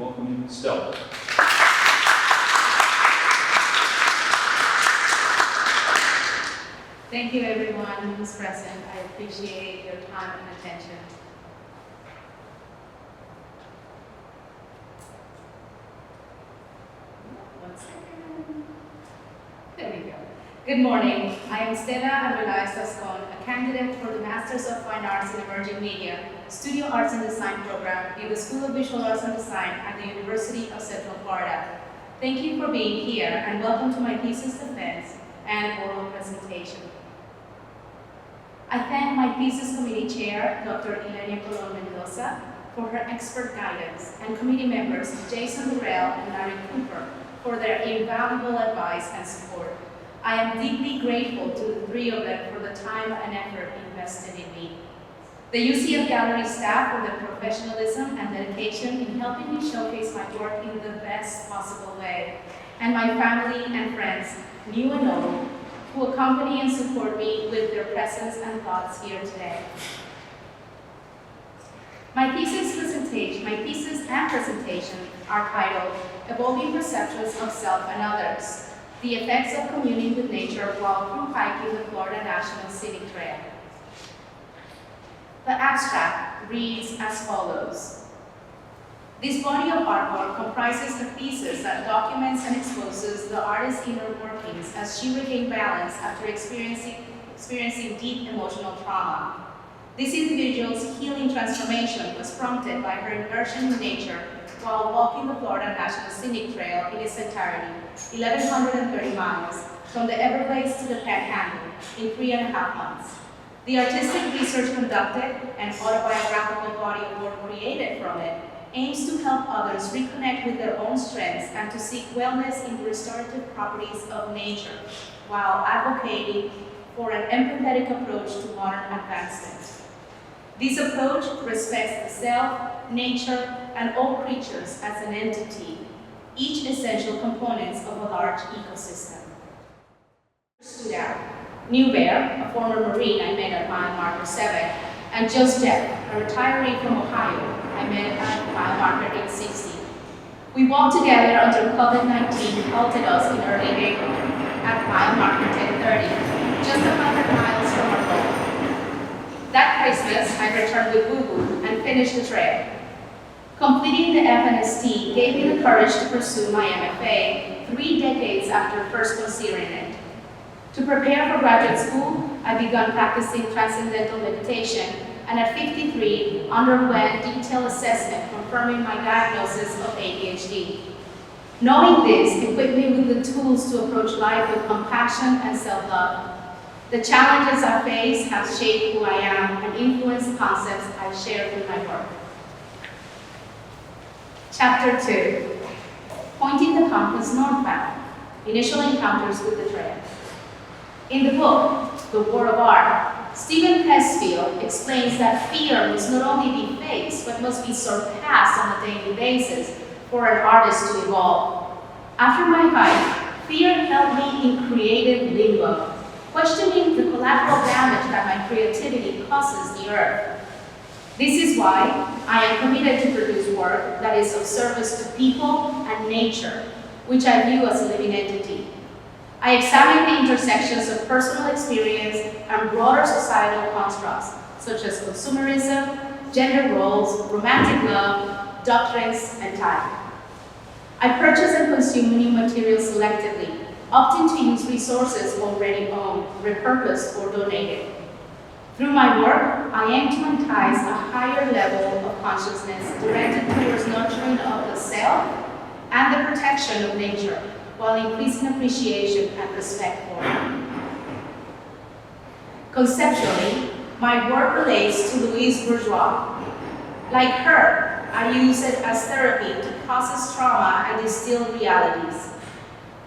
welcoming Stella. Thank you everyone who's present. I appreciate your time and attention. One second. There we go. Good morning. I am Stella Arbeláez Tascón, a candidate for the Masters of Fine Arts in Emerging Media, Studio Arts and Design program in the School of Visual Arts and Design at the University of Central Florida. Thank you for being here and welcome to my thesis defense and oral presentation. I thank my thesis committee chair, Dr. Mendoza, for her expert guidance, and committee members Jason Burrell and Larry Cooper for their invaluable advice and support. I am deeply grateful to the three of them for the time and effort invested in me. The UCF Gallery staff for their professionalism and dedication in helping me showcase my work in the best possible way, and my family and friends, new and old, who accompany and support me with their presence and thoughts here today. My thesis and presentation are titled Evolving Perceptions of Self and Others, the Effects of Communing with Nature While Through Hiking the Florida Natural Scenic Trail. The abstract reads as follows. This body of artwork comprises a thesis that documents and exposes the artist's inner workings as she regained balance after experiencing deep emotional trauma. This individual's healing transformation was prompted by her immersion in nature while walking the Florida Natural Scenic Trail in its entirety, 1,130 miles, from the Everglades to the Panhandle in 3.5 months. The artistic research conducted and autobiographical body of work created from it aims to help others reconnect with their own strengths and to seek wellness in the restorative properties of nature, while advocating for an empathetic approach to modern advancement. This approach respects the self, nature, and all creatures as an entity, each essential components of a large ecosystem. Stood out. New Bear, a former Marine I met at mile marker 7, and Just Jeff, a retiree from Ohio, I met at mile marker 860. We walked together until COVID-19 halted us in early April at mile marker 1030, just 100 miles from our goal. That Christmas, I returned with Boo Boo and finished the trail. Completing the FNST gave me the courage to pursue my MFA 3 decades after first considering it. To prepare for graduate school, I began practicing transcendental meditation, and at 53, underwent detailed assessment confirming my diagnosis of ADHD. Knowing this equipped me with the tools to approach life with compassion and self-love. The challenges I face have shaped who I am and influenced concepts I share with my work. Chapter 2, Pointing the Compass Northbound, Initial Encounters with the Trail. In the book, The War of Art, Stephen Pressfield explains that fear must not only be faced, but must be surpassed on a daily basis for an artist to evolve. After my hike, fear held me in creative limbo, questioning the collateral damage that my creativity causes the earth. This is why I am committed to produce work that is of service to people and nature, which I view as a living entity. I examine the intersections of personal experience and broader societal constructs, such as consumerism, gender roles, romantic love, doctrines, and time. I purchase and consume new materials selectively, opting to use resources already owned, repurposed, or donated. Through my work, I aim to entice a higher level of consciousness directed towards nurturing of the self and the protection of nature, while increasing appreciation and respect for it. Conceptually, my work relates to Louise Bourgeois. Like her, I use it as therapy to process trauma and distill realities.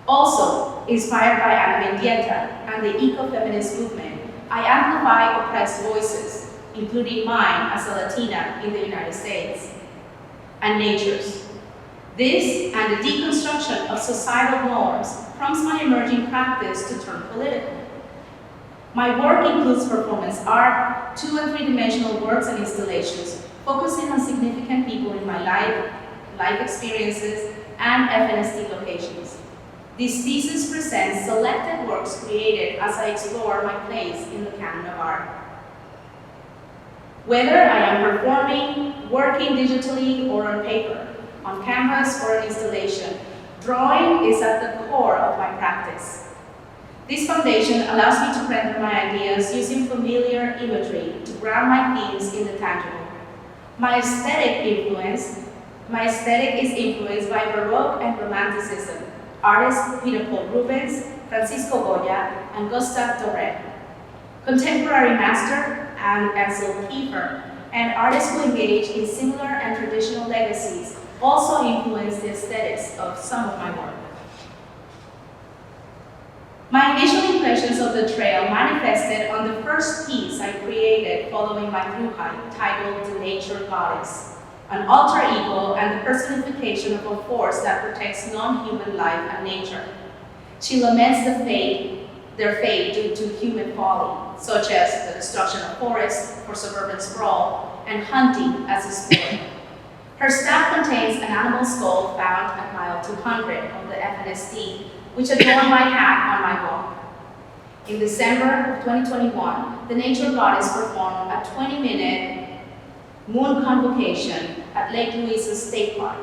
Also, inspired by Ana Mendieta and the ecofeminist movement, I amplify oppressed voices, including mine as a Latina in the United States, and nature's. This and the deconstruction of societal norms prompts my emerging practice to turn political. My work includes performance art, 2- and 3-dimensional works and installations, focusing on significant people in my life, life experiences, and FNST locations. This thesis presents selected works created as I explore my place in the canon of art. Whether I am performing, working digitally or on paper, on canvas or an installation, drawing is at the core of my practice. This foundation allows me to render my ideas using familiar imagery to ground my themes in the tangible. My aesthetic is influenced by Baroque and Romanticism, artists Peter Paul Rubens, Francisco Goya, and Gustave Doré. Contemporary master Anne Ansel Kiefer, and artists who engage in similar and traditional legacies also influence the aesthetics of some of my work. My initial impressions of the trail manifested on the first piece I created following my through hike, titled The Nature Goddess, an alter ego and the personification of a force that protects non-human life and nature. She laments their fate due to human folly, such as the destruction of forests for suburban sprawl and hunting as a sport. Her staff contains an animal skull found at mile 200 of the FNST, which adorned my hat on my walk. In December of 2021, the Nature Goddess performed a 20-minute moon convocation at Lake Louisa State Park.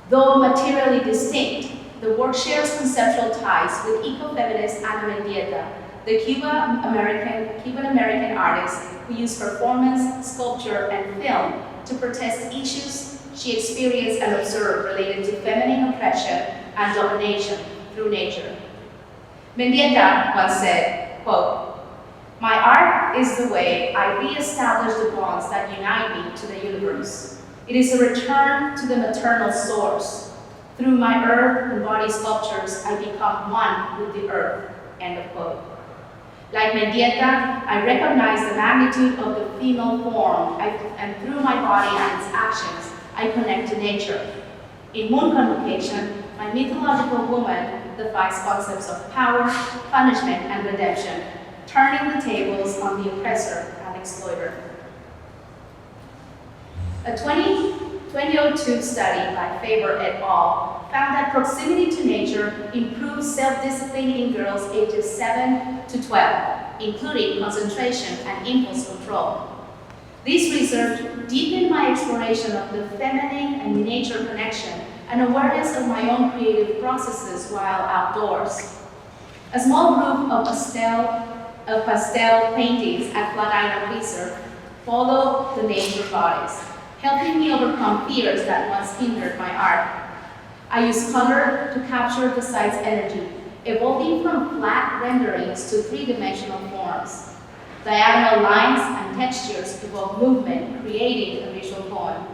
Though materially distinct, the work shares conceptual ties with eco-feminist Ana Mendieta, the Cuban-American artist who used performance, sculpture, and film to protest issues she experienced and observed related to feminine oppression and domination through nature. Mendieta once said, quote, "My art is the way I re-establish the bonds that unite me to the universe. It is a return to the maternal source. Through my earth and body sculptures, I become one with the earth," end of quote. Like Mendieta, I recognize the magnitude of the female form, and through my body and its actions, I connect to nature. In Moon Convocation, my mythological woman defies concepts of power, punishment, and redemption, turning the tables on the oppressor and exploiter. A 2002 study by Faber et al. Found that proximity to nature improves self-discipline in girls ages 7 to 12, including concentration and impulse control. This research deepened my exploration of the feminine and nature connection and awareness of my own creative processes while outdoors. A small group of pastel paintings at Florida Preserve follow the Nature Goddess, helping me overcome fears that once hindered my art. I use color to capture the site's energy, evolving from flat renderings to three-dimensional forms. Diagonal lines and textures evoke movement, creating a visual poem.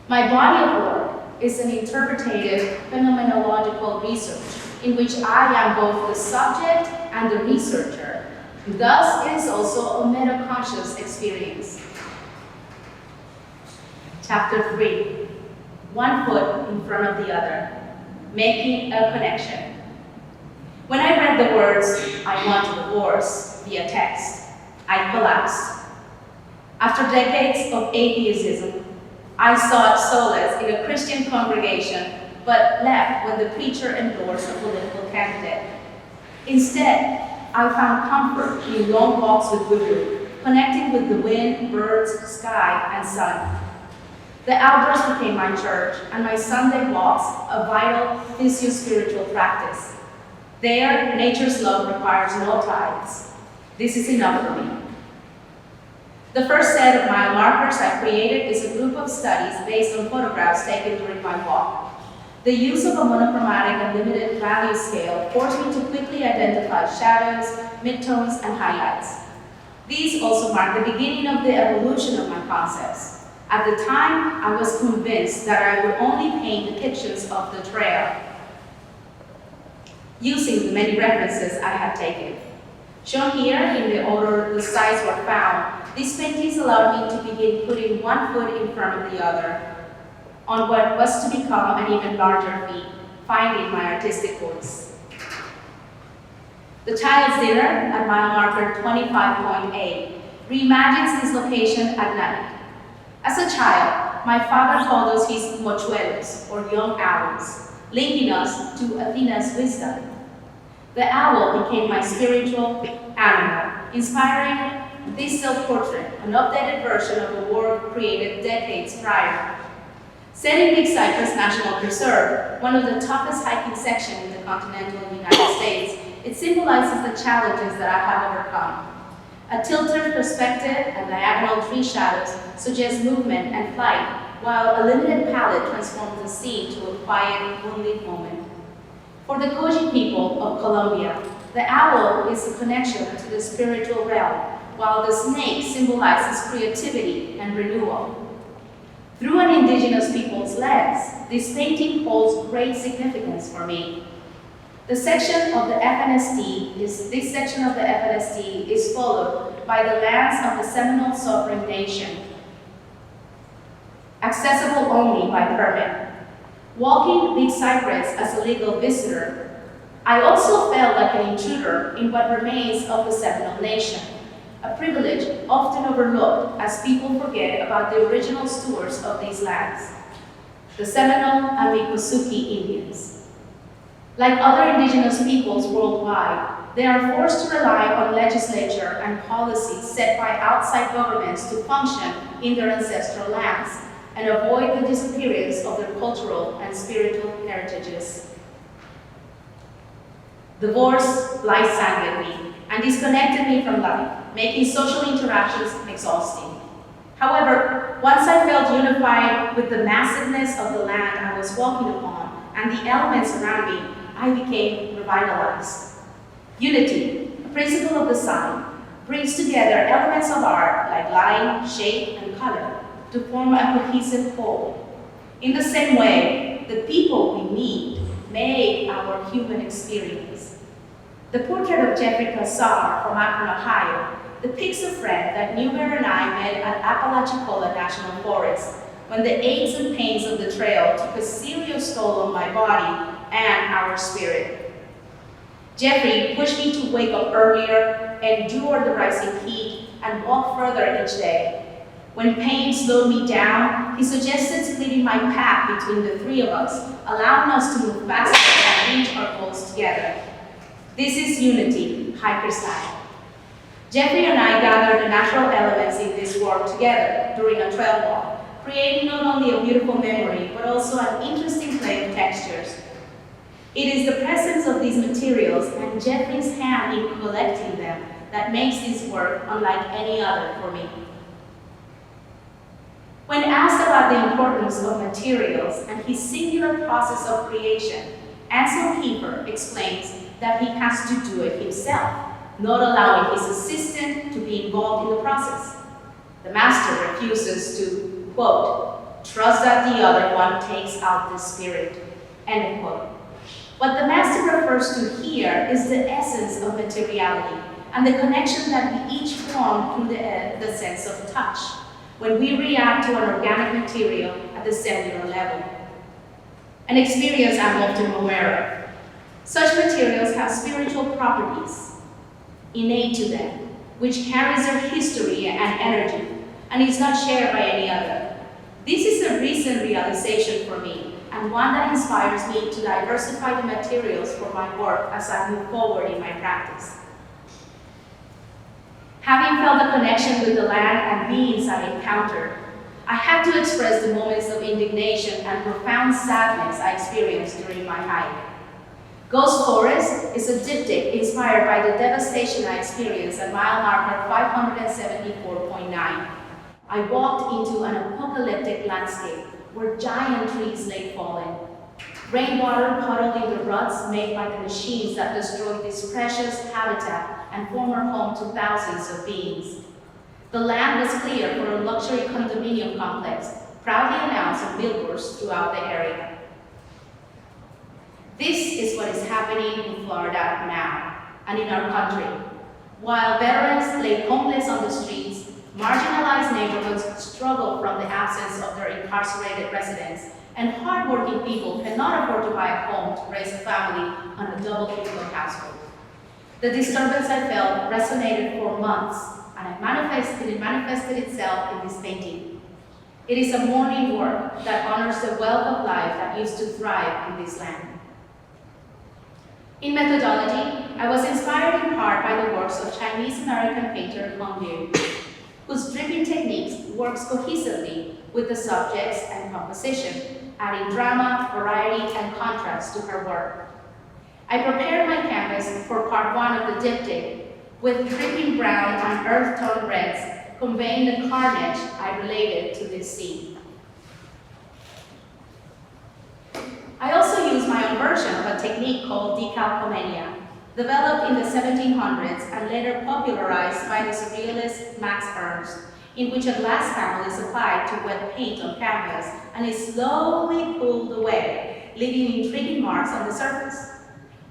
My body of work is an interpretative phenomenological research in which I am both the subject and the researcher. Thus, it is also a meta-conscious experience. Chapter 3, one foot in front of the other, making a connection. When I read the words, "I want to divorce," via text, I collapsed. After decades of atheism, I sought solace in a Christian congregation, but left when the preacher endorsed a political candidate. Instead, I found comfort in long walks with Guru, connecting with the wind, birds, sky, and sun. The outdoors became my church, and my Sunday walks a vital physio-spiritual practice. There, nature's love requires no tithes. This is enough for me. The first set of mile markers I created is a group of studies based on photographs taken during my walk. The use of a monochromatic and limited value scale forced me to quickly identify shadows, midtones, and highlights. These also mark the beginning of the evolution of my concepts. At the time, I was convinced that I would only paint depictions of the trail, using the many references I had taken. Shown here in the order the sites were found, these paintings allowed me to begin putting one foot in front of the other on what was to become an even larger feat, finding my artistic voice. The Child's Dinner at mile marker 25.8 reimagines this location at night. As a child, my father called us his mochuelos, or young owls, linking us to Athena's wisdom. The owl became my spiritual animal, inspiring this self-portrait, an updated version of the work created decades prior. Set in Big Cypress National Preserve, one of the toughest hiking sections in the continental United States, it symbolizes the challenges that I have overcome. A tilted perspective and diagonal tree shadows suggest movement and flight, while a limited palette transforms the scene to a quiet, moonlit moment. For the Koji people of Colombia, the owl is a connection to the spiritual realm, while the snake symbolizes creativity and renewal. Through an indigenous people's lens, this painting holds great significance for me. This section of the FNST is followed by the lands of the Seminole Sovereign Nation, accessible only by permit. Walking Big Cypress as a legal visitor, I also felt like an intruder in what remains of the Seminole Nation, a privilege often overlooked as people forget about the original stewards of these lands, the Seminole and Miccosukee Indians. Like other indigenous peoples worldwide, they are forced to rely on legislature and policies set by outside governments to function in their ancestral lands and avoid the disappearance of their cultural and spiritual heritages. Divorce blindsided me and disconnected me from life, making social interactions exhausting. However, once I felt unified with the massiveness of the land I was walking upon and the elements around me, I became revitalized. Unity, a principle of design, brings together elements of art like line, shape, and color to form a cohesive whole. In the same way, the people we meet make our human experience. The portrait of Jeffrey Cassar from Akron, Ohio, depicts a friend that Newbear and I met at Apalachicola National Forest when the aches and pains of the trail took a serious toll on my body and our spirit. Jeffrey pushed me to wake up earlier, endure the rising heat, and walk further each day. When pain slowed me down, he suggested splitting my path between the three of us, allowing us to move faster and reach our goals together. This is unity, hiker style. Jeffrey and I gathered the natural elements in this work together during a trail walk, creating not only a beautiful memory, but also an interesting play of textures. It is the presence of these materials and Jeffrey's hand in collecting them that makes this work unlike any other for me. When asked about the importance of materials and his singular process of creation, Ansel Keeper explains that he has to do it himself, not allowing his assistant to be involved in the process. The master refuses to, quote, trust that the other one takes out the spirit, end quote. What the master refers to here is the essence of materiality and the connection that we each form through the sense of touch when we react to an organic material at the cellular level. An experience I'm often aware of. Such materials have spiritual properties innate to them, which carries their history and energy, and is not shared by any other. This is a recent realization for me, and one that inspires me to diversify the materials for my work as I move forward in my practice. Having felt the connection with the land and beings I encountered, I had to express the moments of indignation and profound sadness I experienced during my hike. Ghost Forest is a diptych inspired by the devastation I experienced at mile marker 574.9. I walked into an apocalyptic landscape where giant trees lay fallen. Rainwater puddled in the ruts made by the machines that destroyed this precious habitat and former home to thousands of beings. The land was cleared for a luxury condominium complex, proudly announced on billboards throughout the area. This is what is happening in Florida now, and in our country. While veterans lay homeless on the streets, marginalized neighborhoods struggle from the absence of their incarcerated residents, and hardworking people cannot afford to buy a home to raise a family on a double-income household. The disturbance I felt resonated for months, and it manifested itself in this painting. It is a mourning work that honors the wealth of life that used to thrive in this land. In methodology, I was inspired in part by the works of Chinese-American painter Hong Liu, whose dripping techniques works cohesively with the subjects and composition, adding drama, variety, and contrast to her work. I prepared my canvas for part one of the diptych with dripping brown and earth tone reds, conveying the carnage I related to this scene. I also used my own version of a technique called decalcomania, developed in the 1700s and later popularized by the surrealist Max Ernst, in which a glass panel is applied to wet paint on canvas and is slowly pulled away, leaving intriguing marks on the surface.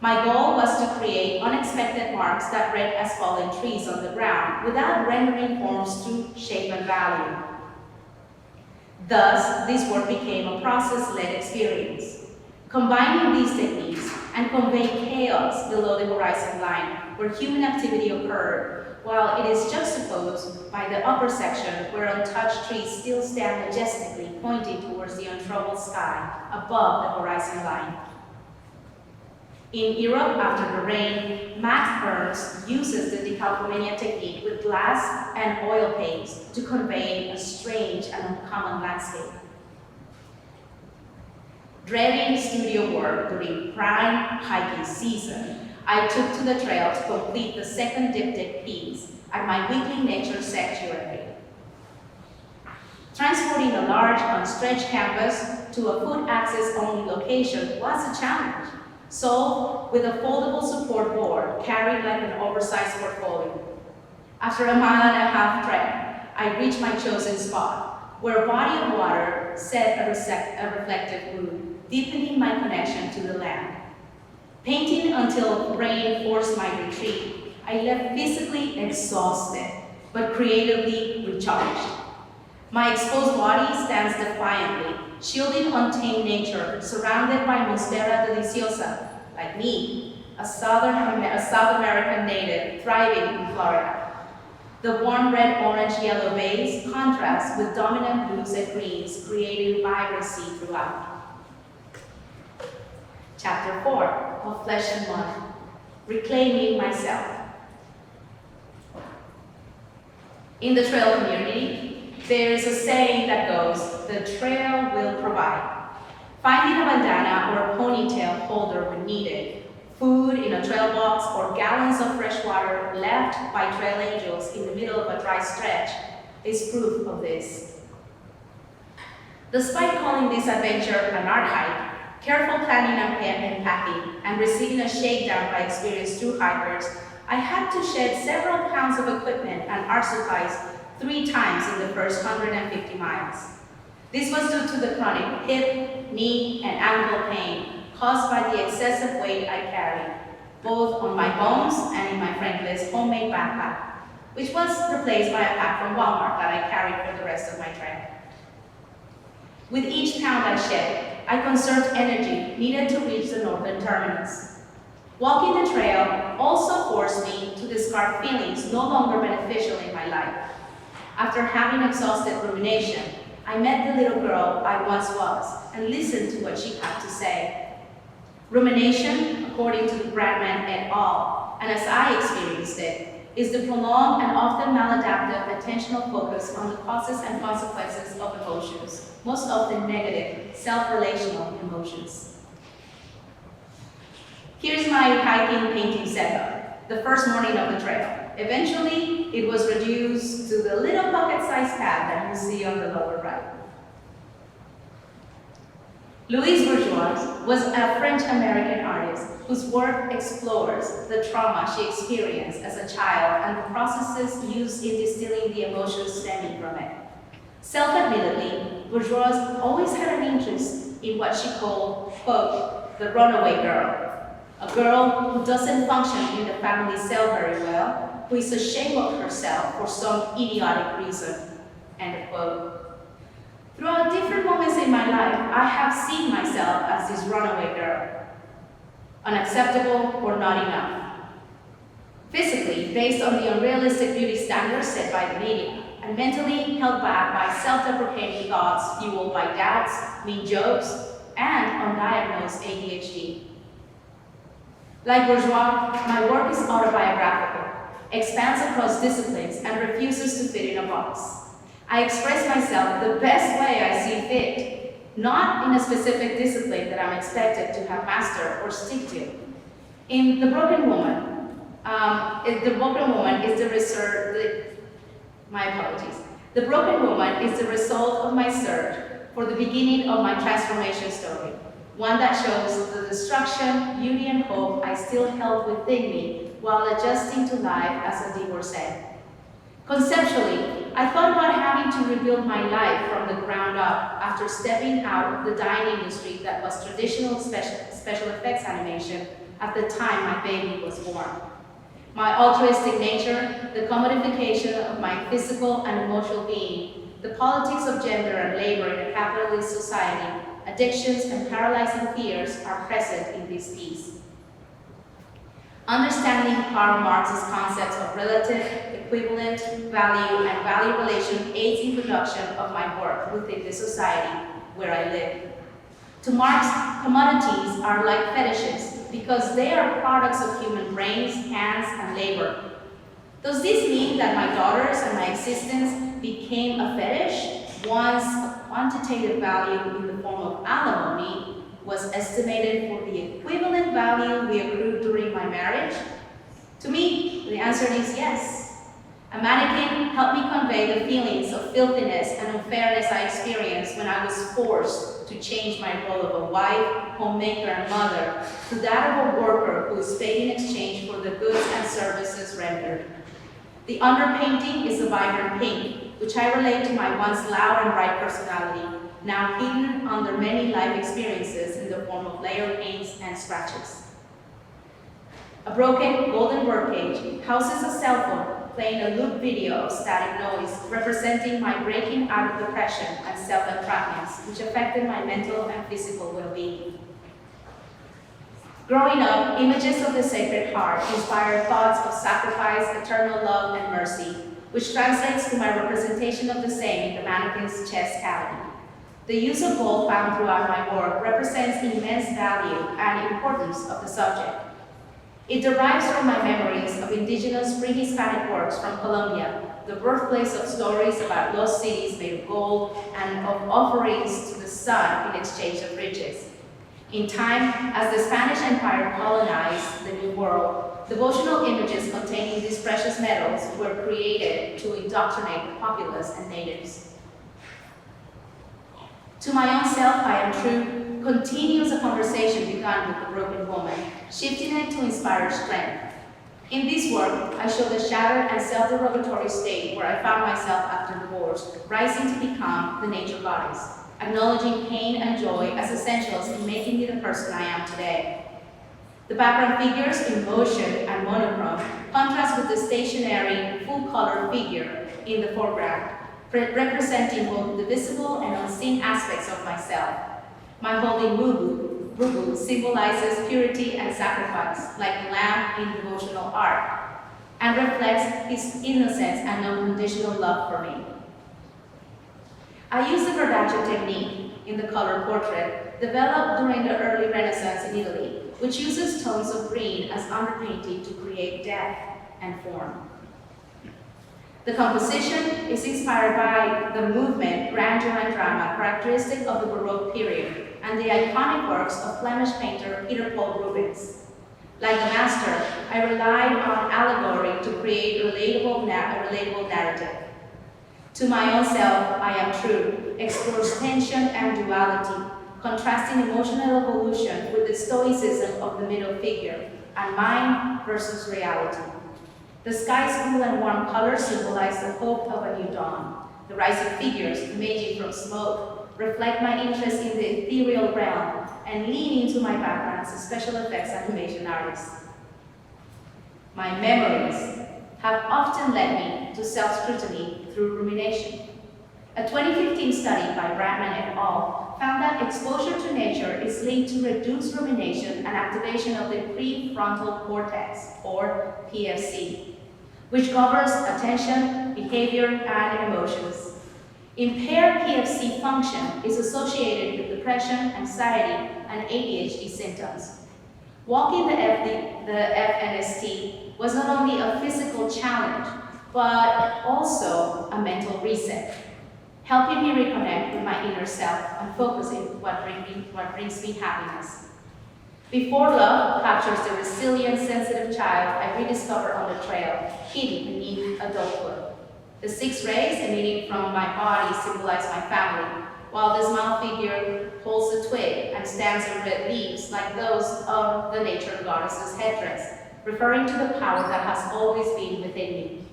My goal was to create unexpected marks that read as fallen trees on the ground without rendering forms through shape and value. Thus, this work became a process-led experience, combining these techniques and conveying chaos below the horizon line where human activity occurred, while it is juxtaposed by the upper section where untouched trees still stand majestically pointing towards the untroubled sky above the horizon line. In Europe After the Rain, Max Ernst uses the decalcomania technique with glass and oil paints to convey a strange and uncommon landscape. Dreading studio work during prime hiking season, I took to the trail to complete the second diptych piece at my weekly nature sanctuary. Transporting a large, unstretched canvas to a foot access only location was a challenge, solved with a foldable support board carried like an oversized portfolio. After a 1.5 mile trek, I reached my chosen spot, where a body of water set a reflective mood, deepening my connection to the land. Painting until rain forced my retreat, I left physically exhausted, but creatively recharged. My exposed body stands defiantly, shielding untamed nature, surrounded by Monstera deliciosa, like me, a South American native thriving in Florida. The warm red, orange, yellow base contrasts with dominant blues and greens, creating vibrancy throughout. Chapter 4 of Flesh and Mud, Reclaiming Myself. In the trail community, there is a saying that goes, the trail will provide. Finding a bandana or a ponytail holder when needed, food in a trail box, or gallons of fresh water left by trail angels in the middle of a dry stretch is proof of this. Despite calling this adventure an art hike, careful planning and packing, and receiving a shakedown by experienced thru hikers, I had to shed several pounds of equipment and art supplies 3 times in the first 150 miles. This was due to the chronic hip, knee, and ankle pain caused by the excessive weight I carried, both on my bones and in my friendless homemade backpack, which was replaced by a pack from Walmart that I carried for the rest of my trek. With each pound I shed, I conserved energy needed to reach the northern terminus. Walking the trail also forced me to discard feelings no longer beneficial in my life. After having exhausted rumination, I met the little girl I once was and listened to what she had to say. Rumination, according to Bradman et al., and as I experienced it, is the prolonged and often maladaptive attentional focus on the causes and consequences of emotions, most often negative, self-relational emotions. Here's my hiking painting setup, the first morning of the trail. Eventually, it was reduced to the little pocket-sized pad that you see on the lower right. Louise Bourgeois was a French-American artist whose work explores the trauma she experienced as a child and the processes used in distilling the emotions stemming from it. Self-admittedly, Bourgeois always had an interest in what she called, quote, the runaway girl, a girl who doesn't function in the family cell very well, who is ashamed of herself for some idiotic reason, end quote. Throughout different moments in my life, I have seen myself as this runaway girl, unacceptable or not enough. Physically, based on the unrealistic beauty standards set by the media, and mentally held back by self-deprecating thoughts fueled by doubts, mean jokes, and undiagnosed ADHD. Like Bourgeois, my work is autobiographical, expands across disciplines, and refuses to fit in a box. I express myself the best way I see fit, not in a specific discipline that I'm expected to have mastered or stick to. In The Broken Woman, The Broken Woman is the result of my search for the beginning of my transformation story, one that shows the destruction, beauty, and hope I still held within me while adjusting to life as a divorcee. Conceptually, I thought about having to rebuild my life from the ground up after stepping out of the dying industry that was traditional special effects animation at the time my baby was born. My altruistic nature, the commodification of my physical and emotional being, the politics of gender and labor in a capitalist society, addictions and paralyzing fears are present in this piece. Understanding Karl Marx's concepts of relative, equivalent, value, and value relation aids in production of my work within the society where I live. To Marx, commodities are like fetishes because they are products of human brains, hands, and labor. Does this mean that my daughters and my existence became a fetish once a quantitative value in the form of alimony was estimated for the equivalent value we accrued during my marriage? To me, the answer is yes. A mannequin helped me convey the feelings of filthiness and unfairness I experienced when I was forced to change my role of a wife, homemaker, and mother to that of a worker who is paid in exchange for the goods and services rendered. The underpainting is a vibrant pink, which I relate to my once loud and bright personality, now hidden under many life experiences in the form of layered paints and scratches. A broken golden birdcage houses a cell phone playing a loop video of static noise representing my breaking out of depression and self-entrapments, which affected my mental and physical well-being. Growing up, images of the Sacred Heart inspired thoughts of sacrifice, eternal love, and mercy, which translates to my representation of the same in the mannequin's chest cavity. The use of gold found throughout my work represents immense value and importance of the subject. It derives from my memories of indigenous pre-Hispanic works from Colombia, the birthplace of stories about lost cities made of gold and of offerings to the sun in exchange of riches. In time, as the Spanish Empire colonized the New World, devotional images containing these precious metals were created to indoctrinate the populace and natives. To my own self, I am true continues a conversation begun with the broken woman, shifting it to inspire strength. In this work, I show the shattered and self-derogatory state where I found myself after divorce, rising to become the nature goddess, acknowledging pain and joy as essentials in making me the person I am today. The background figures in motion and monochrome contrast with the stationary, full-color figure in the foreground, representing both the visible and unseen aspects of myself. My holy Mugu symbolizes purity and sacrifice, like the lamb in devotional art, and reflects his innocence and unconditional love for me. I use the Verdaccio technique in the color portrait, developed during the early Renaissance in Italy, which uses tones of green as underpainting to create depth and form. The composition is inspired by the movement, grandeur, and drama characteristic of the Baroque period and the iconic works of Flemish painter Peter Paul Rubens. Like the master, I relied on allegory to create a relatable narrative. To my own self, I am true, explores tension and duality, contrasting emotional evolution with the stoicism of the middle figure, and mind versus reality. The sky's cool and warm colors symbolize the hope of a new dawn. The rising figures, emerging from smoke, reflect my interest in the ethereal realm and lean into my background as a special effects animation artist. My memories have often led me to self-scrutiny through rumination. A 2015 study by Bradman et al. Found that exposure to nature is linked to reduced rumination and activation of the prefrontal cortex, or PFC, which governs attention, behavior, and emotions. Impaired PFC function is associated with depression, anxiety, and ADHD symptoms. Walking the FNST was not only a physical challenge, but also a mental reset, helping me reconnect with my inner self and focusing what brings me happiness. Before Love captures the resilient, sensitive child I rediscovered on the trail, hidden beneath adulthood. The 6 rays emitting from my body symbolize my family, while the small figure holds a twig and stands on red leaves like those of the nature goddess's headdress, referring to the power that has always been within me.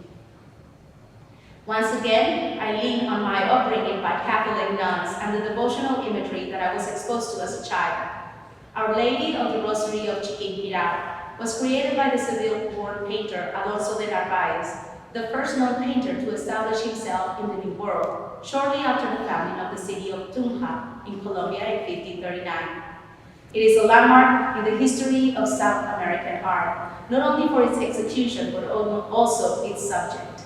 Once again, I lean on my upbringing by Catholic nuns and the devotional imagery that I was exposed to as a child. Our Lady of the Rosary of Chiquinquirá was created by the Seville born painter Alonso de Narváez, the first known painter to establish himself in the New World, shortly after the founding of the city of Tunja in Colombia in 1539. It is a landmark in the history of South American art, not only for its execution, but also its subject.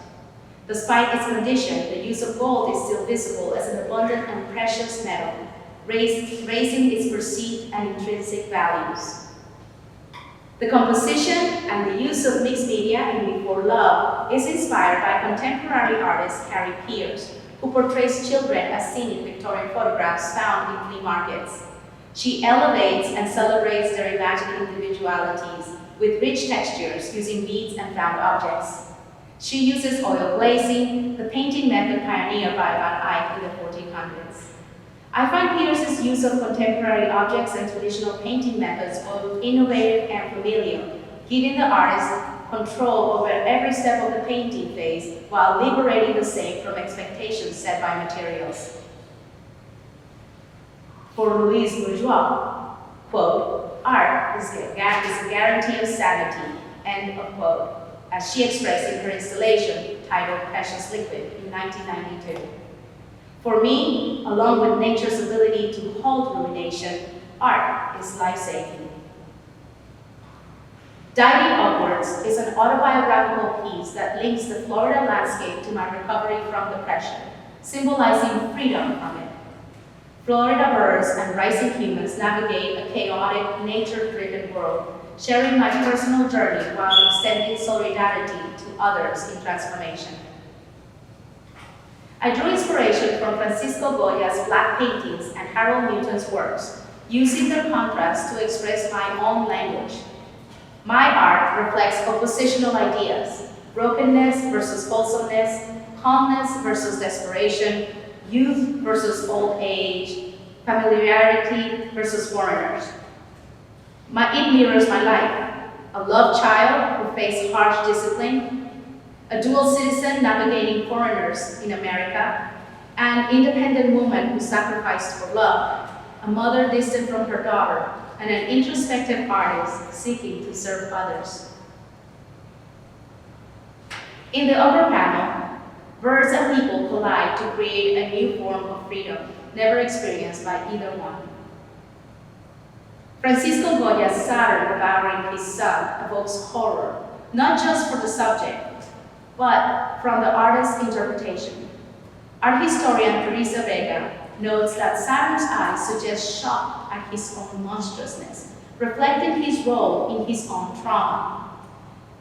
Despite its condition, the use of gold is still visible as an abundant and precious metal, raising its perceived and intrinsic values. The composition and the use of mixed media in Before Love is inspired by contemporary artist Carrie Pierce, who portrays children as seen in Victorian photographs found in flea markets. She elevates and celebrates their imagined individualities with rich textures using beads and found objects. She uses oil glazing, the painting method pioneered by Van Eyck in the 1400s. I find Pierce's use of contemporary objects and traditional painting methods both innovative and familiar, giving the artist control over every step of the painting phase while liberating the same from expectations set by materials. For Louise Bourgeois, quote, art is a guarantee of sanity, end of quote, as she expressed in her installation titled Precious Liquid in 1992. For me, along with nature's ability to hold rumination, art is life-saving. Diving Upwards is an autobiographical piece that links the Florida landscape to my recovery from depression, symbolizing freedom from it. Florida birds and rising humans navigate a chaotic, nature-driven world, sharing my personal journey while extending solidarity to others in transformation. I drew inspiration from Francisco Goya's black paintings and Harold Newton's works, using their contrast to express my own language. My art reflects oppositional ideas, brokenness versus wholesomeness, calmness versus desperation, youth versus old age, familiarity versus foreigners. It mirrors my life, a loved child who faced harsh discipline, a dual citizen navigating foreigners in America, an independent woman who sacrificed for love, a mother distant from her daughter, and an introspective artist seeking to serve others. In the upper panel, birds and people collide to create a new form of freedom, never experienced by either one. Francisco Goya's Saturn devouring his son evokes horror, not just for the subject, but from the artist's interpretation. Art historian Teresa Vega notes that Saturn's eyes suggest shock at his own monstrousness, reflecting his role in his own trauma.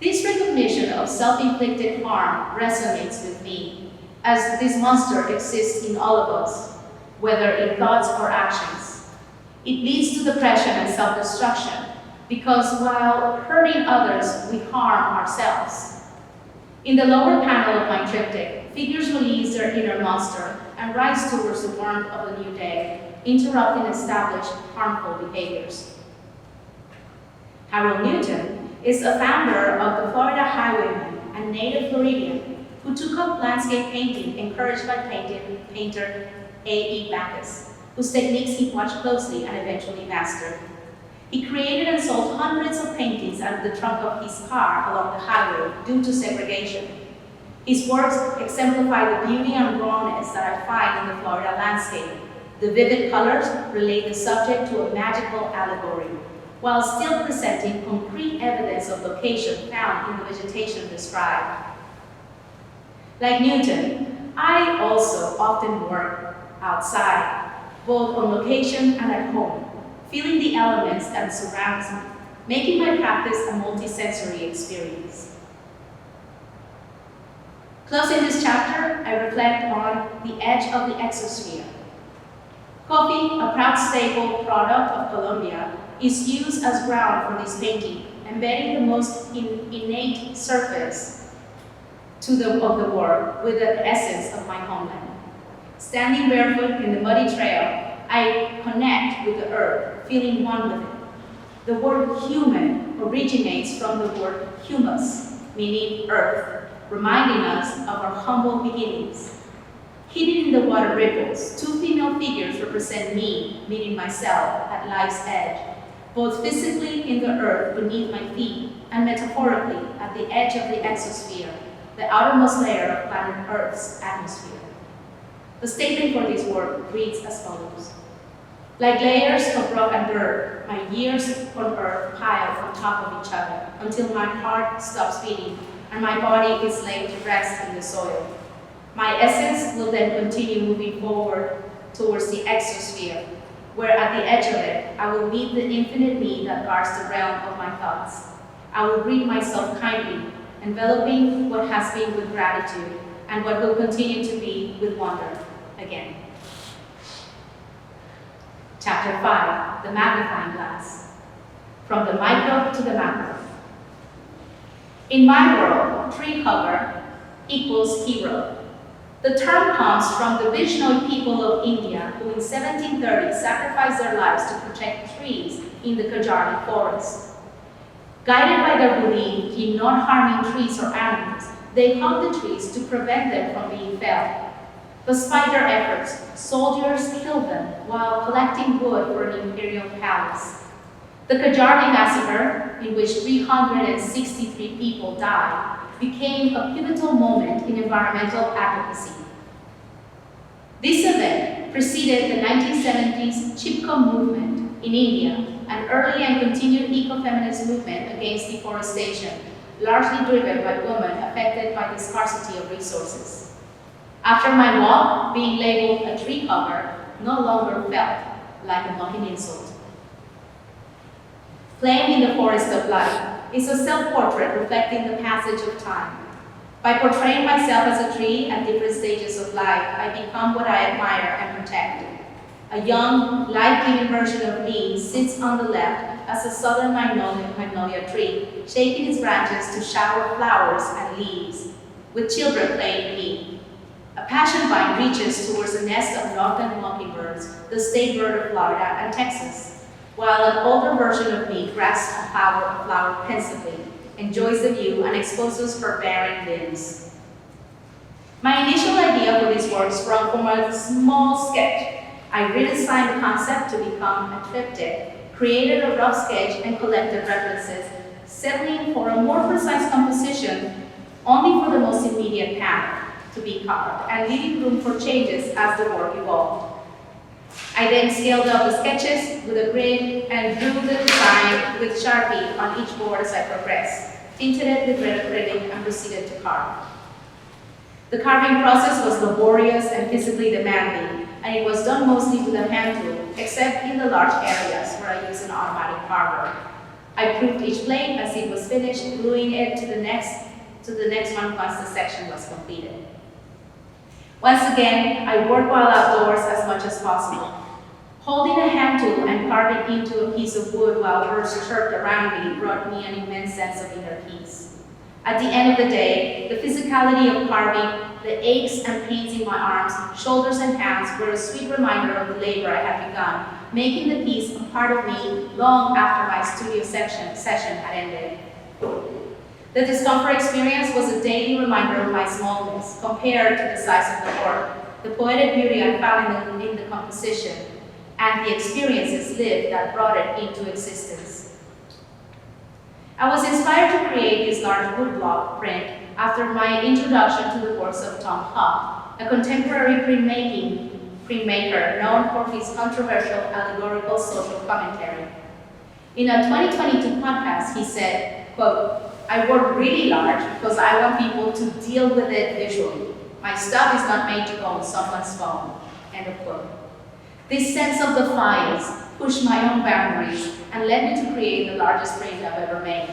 This recognition of self-inflicted harm resonates with me, as this monster exists in all of us, whether in thoughts or actions. It leads to depression and self-destruction, because while hurting others, we harm ourselves. In the lower panel of my triptych, figures release their inner monster and rise towards the warmth of a new day, interrupting established harmful behaviors. Harold Newton is a founder of the Florida Highwaymen and native Floridian who took up landscape painting encouraged by painter A.E. Backus, whose techniques he watched closely and eventually mastered. He created and sold hundreds of paintings out of the trunk of his car along the highway due to segregation. His works exemplify the beauty and rawness that I find in the Florida landscape. The vivid colors relate the subject to a magical allegory, while still presenting concrete evidence of location found in the vegetation described. Like Newton, I also often work outside, both on location and at home, feeling the elements that surround me, making my practice a multisensory experience. Closing this chapter, I reflect on the edge of the exosphere. Coffee, a proud staple product of Colombia, is used as ground for this painting, embedding the most innate surface of the work with the essence of my homeland. Standing barefoot in the muddy trail, I connect with the earth, feeling one with it. The word human originates from the word humus, meaning earth, reminding us of our humble beginnings. Hidden in the water ripples, two female figures represent me, meaning myself, at life's edge, both physically in the earth beneath my feet and metaphorically at the edge of the exosphere, the outermost layer of planet Earth's atmosphere. The statement for this work reads as follows. Like layers of rock and dirt, my years on Earth pile on top of each other until my heart stops beating and my body is laid to rest in the soil. My essence will then continue moving forward towards the exosphere, where at the edge of it, I will meet the infinite me that guards the realm of my thoughts. I will greet myself kindly, enveloping what has been with gratitude and what will continue to be with wonder again. Chapter 5, the magnifying glass. From the micro to the macro. In my world, tree hugger equals hero. The term comes from the Vishnoy people of India who in 1730 sacrificed their lives to protect trees in the Kajari forest. Guided by their belief in not harming trees or animals, they hugged the trees to prevent them from being felled. Despite their efforts, soldiers killed them while collecting wood for an imperial palace. The Kajari massacre, in which 363 people died, became a pivotal moment in environmental advocacy. This event preceded the 1970s Chipko movement in India, an early and continued eco-feminist movement against deforestation, largely driven by women affected by the scarcity of resources. After my walk, being labeled a tree hugger no longer felt like a mocking insult. Playing in the Forest of Life is a self-portrait reflecting the passage of time. By portraying myself as a tree at different stages of life, I become what I admire and protect. A young, life-giving version of me sits on the left as a southern magnolia tree, shaking its branches to shower flowers and leaves, with children playing beneath. A passion vine reaches towards a nest of northern mockingbirds, the state bird of Florida and Texas, while an older version of me grasps a flower pensively, enjoys the view, and exposes her barren limbs. My initial idea for this work sprung from a small sketch. I redesigned the concept to become a triptych, created a rough sketch, and collected references, settling for a more precise composition only for the most immediate panel to be carved, and leaving room for changes as the work evolved. I then scaled up the sketches with a grid and drew the design with Sharpie on each board as I progressed, tinted it with red acrylic, and proceeded to carve. The carving process was laborious and physically demanding, and it was done mostly with a hand tool, except in the large areas where I used an automatic carver. I proofed each plate as it was finished, gluing it to the next one once the section was completed. Once again, I worked while outdoors as much as possible. Holding a hand tool and carving into a piece of wood while birds chirped around me brought me an immense sense of inner peace. At the end of the day, the physicality of carving, the aches and pains in my arms, shoulders, and hands were a sweet reminder of the labor I had begun, making the piece a part of me long after my studio session had ended. The discomfort experience was a daily reminder of my smallness compared to the size of the work, the poetic beauty I found in the composition, and the experiences lived that brought it into existence. I was inspired to create this large woodblock print after my introduction to the works of Tom Huff, a contemporary printmaker known for his controversial allegorical social commentary. In a 2022 podcast, he said, quote, "I work really large because I want people to deal with it visually. My stuff is not made to go on someone's phone, end of quote. This sense of defiance pushed my own boundaries and led me to create the largest print I've ever made.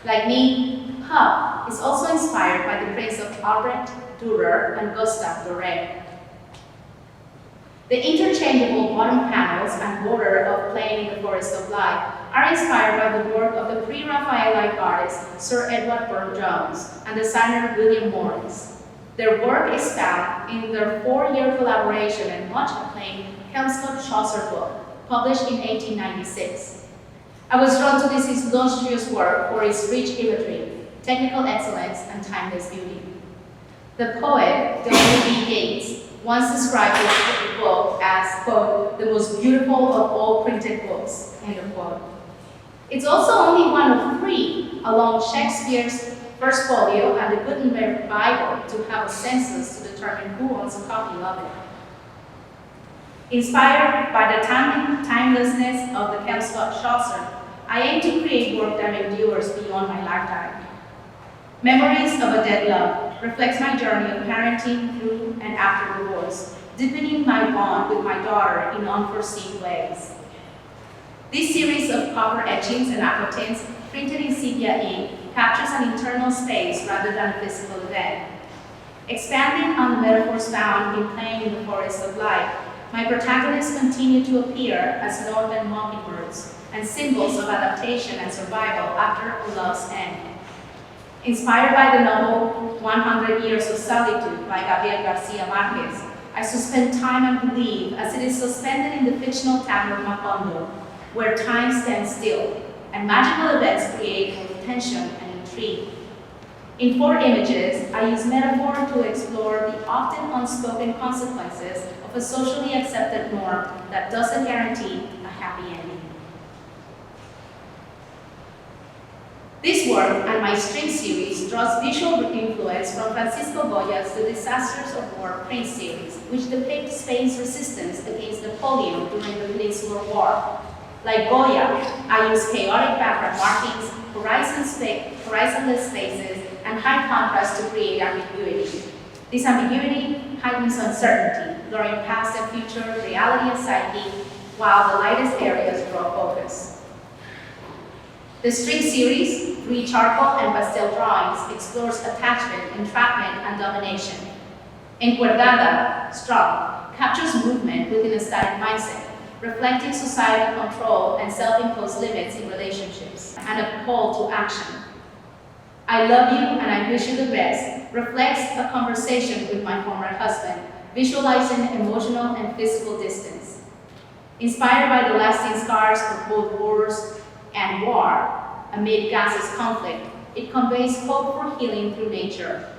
Like me, Hub is also inspired by the prints of Albrecht Dürer and Gustav Doré. The interchangeable bottom panels and border of Playing in the Forest of Life are inspired by the work of the pre-Raphaelite artist Sir Edward Burne-Jones and designer William Morris. Their work is found in their 4-year collaboration and much acclaimed Kelmscott-Chaucer book, published in 1896. I was drawn to this illustrious work for its rich imagery, technical excellence, and timeless beauty. The poet W.B. Yeats once described the book as, quote, the most beautiful of all printed books, end of quote. It's also only one of 3, along Shakespeare's First Folio and the Gutenberg Bible, to have a census to determine who owns a copy of it. Inspired by the timelessness of the Kelmscott-Chaucer, I aim to create work that endures beyond my lifetime. Memories of a Dead Love reflects my journey of parenting through and after divorce, deepening my bond with my daughter in unforeseen ways. This series of copper etchings and aquatints printed in sepia ink captures an internal space rather than a physical event. Expanding on the metaphors found in Playing in the Forest of Life, my protagonists continue to appear as northern mockingbirds and symbols of adaptation and survival after a love's end. Inspired by the novel 100 Years of Solitude by Gabriel Garcia Marquez, I suspend time and believe as it is suspended in the fictional town of Macondo, where time stands still and magical events create both tension and intrigue. In 4 images, I use metaphor to explore the often unspoken consequences of a socially accepted norm that doesn't guarantee a happy ending. This work and my string series draws visual influence from Francisco Goya's The Disasters of War print series, which depicts Spain's resistance against Napoleon during the Peninsular War. Like Goya, I use chaotic background markings, horizonless spaces, and high contrast to create ambiguity. This ambiguity heightens uncertainty, blurring past and future, reality and psyche, while the lightest areas draw focus. The string series, 3 charcoal and pastel drawings, explores attachment, entrapment, and domination. Encuerdada, strong, captures movement within a static mindset, reflecting societal control and self-imposed limits in relationships, and a call to action. I love you and I wish you the best reflects a conversation with my former husband, visualizing emotional and physical distance. Inspired by the lasting scars of both wars and war, amid gaseous conflict, it conveys hope for healing through nature.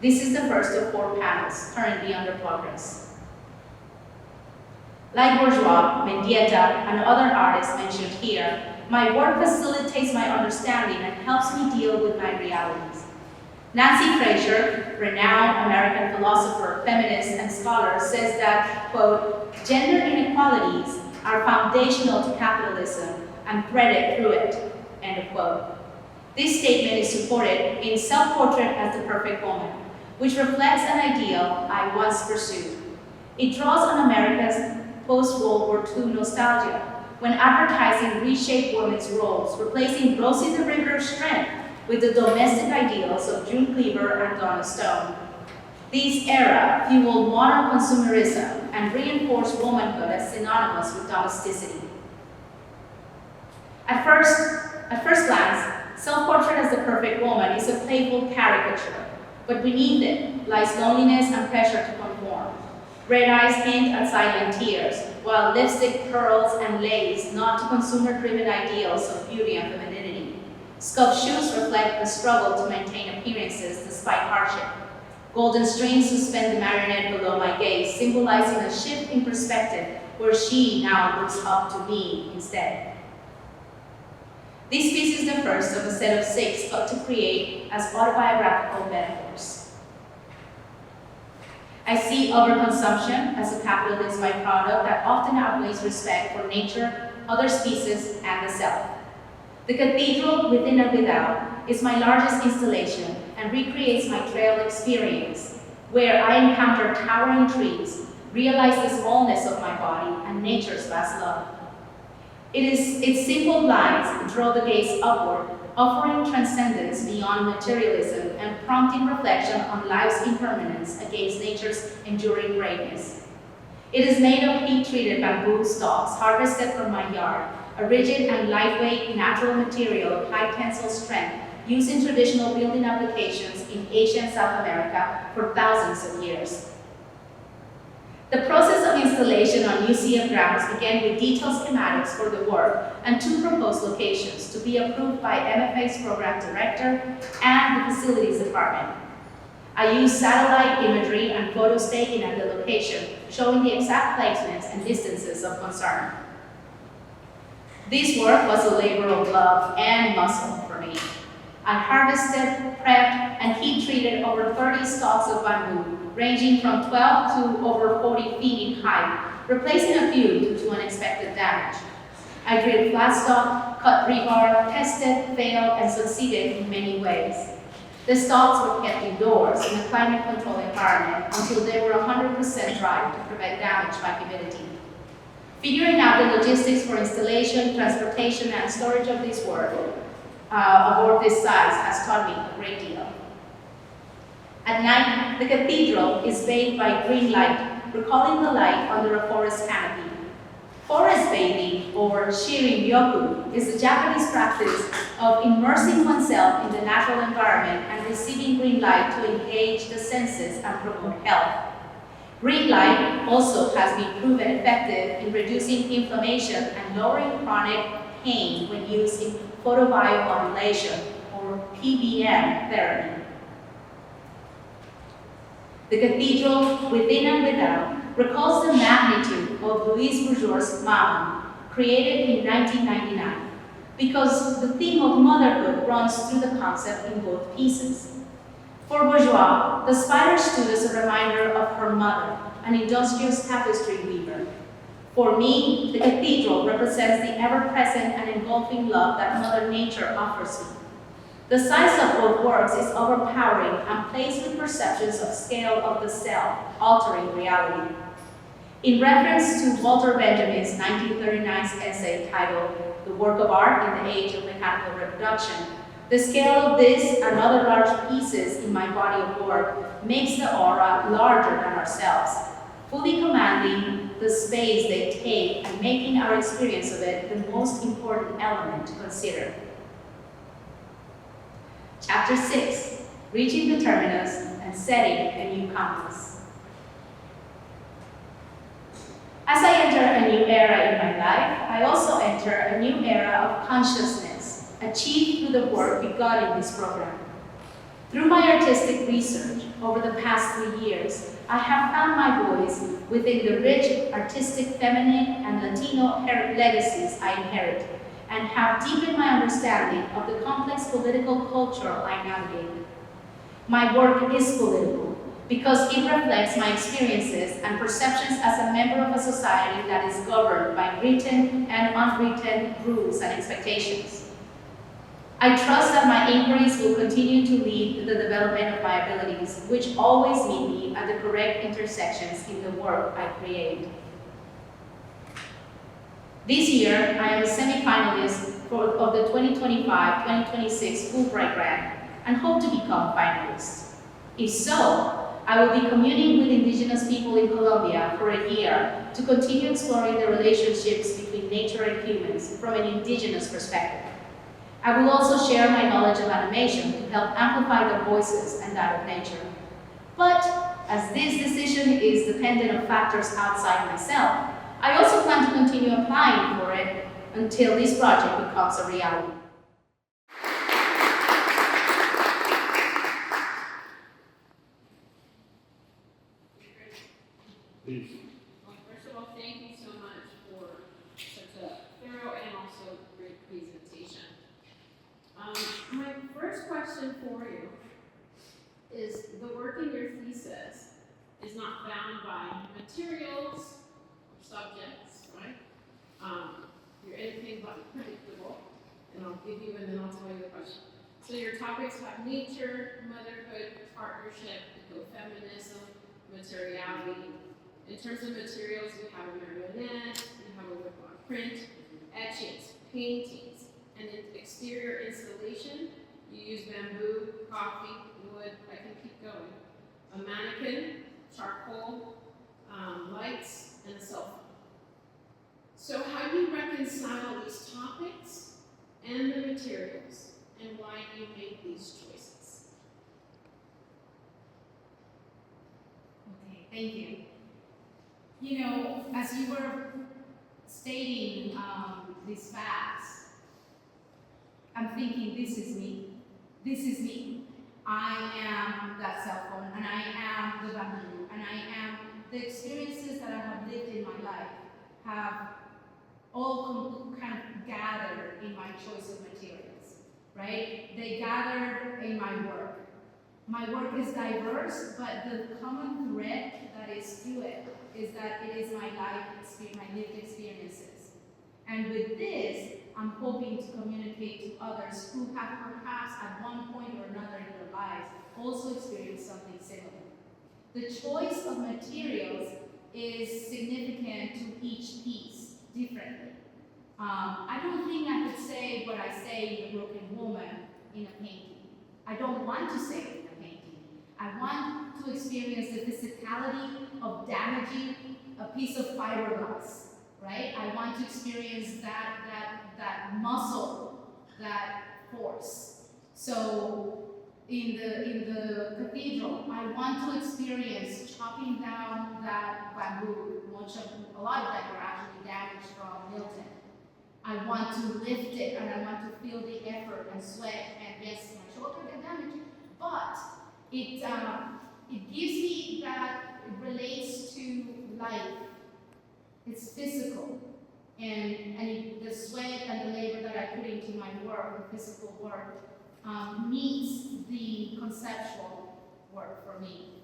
This is the first of 4 panels, currently under progress. Like Bourgeois, Mendieta, and other artists mentioned here, my work facilitates my understanding and helps me deal with my realities. Nancy Fraser, renowned American philosopher, feminist, and scholar, says that, quote, gender inequalities are foundational to capitalism and threaded through it, end of quote. This statement is supported in Self-Portrait as the Perfect Woman, which reflects an ideal I once pursued. It draws on America's post-World War II nostalgia, when advertising reshaped women's roles, replacing Rosie the Riveter's strength with the domestic ideals of June Cleaver and Donna Stone. This era fueled modern consumerism and reinforced womanhood as synonymous with domesticity. At first glance, Self-Portrait as the Perfect Woman is a playful caricature, but beneath it lies loneliness and pressure to conform. Red eyes hint at silent tears, while lipstick, pearls, and lace nod to consumer-driven ideals of beauty and femininity. Scuffed shoes reflect the struggle to maintain appearances despite hardship. Golden strings suspend the marionette below my gaze, symbolizing a shift in perspective where she now looks up to me instead. This piece is the first of a set of 6 cut to create as autobiographical metaphors. I see overconsumption as a capitalist byproduct that often outweighs respect for nature, other species, and the self. The cathedral, within and without, is my largest installation and recreates my trail experience. where I encounter towering trees, realize the smallness of my body and nature's vast love. Its simple lines draw the gaze upward, offering transcendence beyond materialism and prompting reflection on life's impermanence against nature's enduring greatness. It is made of heat-treated bamboo stalks harvested from my yard, a rigid and lightweight natural material of high tensile strength used in traditional building applications in Asia and South America for thousands of years. The process of installation on museum grounds began with detailed schematics for the work and 2 proposed locations to be approved by MFA's program director and the facilities department. I used satellite imagery and photo staking at the location, showing the exact placements and distances of concern. This work was a labor of love and muscle for me. I harvested, prepped, and heat-treated over 30 stalks of bamboo, ranging from 12 to over 40 feet in height, replacing a few due to unexpected damage. I drilled flat stock, cut rebar, tested, failed, and succeeded in many ways. The stalks were kept indoors in a climate-controlled environment until they were 100% dry to prevent damage by humidity. Figuring out the logistics for installation, transportation, and storage of this work aboard this size has taught me a great deal. At night, the cathedral is bathed by green light, recalling the light under a forest canopy. Forest bathing, or shirin-ryoku, is the Japanese practice of immersing oneself in the natural environment and receiving green light to engage the senses and promote health. Green light also has been proven effective in reducing inflammation and lowering chronic pain when used in photobiomodulation, or PBM therapy. The cathedral, within and without, recalls the magnitude of Louis Bourgeois' Mama, created in 1999, because the theme of motherhood runs through the concept in both pieces. For Bourgeois, the spider stood as a reminder of her mother, an industrious tapestry weaver. For me, the cathedral represents the ever-present and engulfing love that Mother Nature offers me. The size of both works is overpowering and plays with perceptions of scale of the self, altering reality. In reference to Walter Benjamin's 1939 essay titled "The Work of Art in the Age of Mechanical Reproduction," the scale of this and other large pieces in my body of work makes the aura larger than ourselves, fully commanding the space they take and making our experience of it the most important element to consider. Chapter 6, Reaching the Terminus and Setting a New Compass. As I enter a new era in my life, I also enter a new era of consciousness, achieved through the work begun in this program. Through my artistic research over the past 3 years, I have found my voice within the rich, artistic, feminine, and Latino legacies I inherit, and have deepened my understanding of the complex political culture I navigate. My work is political because it reflects my experiences and perceptions as a member of a society that is governed by written and unwritten rules and expectations. I trust that my inquiries will continue to lead the development of my abilities, which always meet me at the correct intersections in the work I create. This year, I am a semi-finalist of the 2025-2026 Fulbright grant and hope to become finalist. If so, I will be communing with Indigenous people in Colombia for a year to continue exploring the relationships between nature and humans from an indigenous perspective. I will also share my knowledge of animation to help amplify their voices and that of nature. But as this decision is dependent on factors outside myself, I also plan to continue applying for it until this project becomes a reality. Please. Well, first of all, thank you so much for such a thorough and also great presentation. My first question for you is, the work in your thesis is not bound by materials or subjects, right? You're anything but predictable, and I'll give you and then I'll tell you the question. So your topics have nature, motherhood, partnership, ecofeminism, materiality. In terms of materials, you have a marionette, you have a woodblock print, etchings, paintings, and in exterior installation, you use bamboo, coffee, wood, I can keep going. A mannequin, charcoal, lights, and a cell phone. So how do you reconcile these topics and the materials, and why do you make these choices? Okay, thank you. You know, as you were stating these facts, I'm thinking, this is me. This is me. I am that cell phone, and I am the bamboo, and I am the experiences that I have lived in my life have all kind of gathered in my choice of materials, right? They gathered in my work. My work is diverse, but the common thread that is through it is that it is my life experience, my lived experiences. And with this, I'm hoping to communicate to others who have perhaps at one point or another in their lives also experienced something similar. The choice of materials is significant to each piece differently. I don't think I could say what I say in The Broken Woman in a painting. I don't want to say it in a painting. I want to experience the physicality of damaging a piece of fiberglass, right? I want to experience that muscle, that force. So in the cathedral, I want to experience chopping down that bamboo. A lot of them were actually damaged from Milton. I want to lift it, and I want to feel the effort and sweat, and yes, my shoulder got damaged, but it gives me that it relates to life. It's physical, and the sweat and the labor that I put into my work, the physical work, meets the conceptual work for me.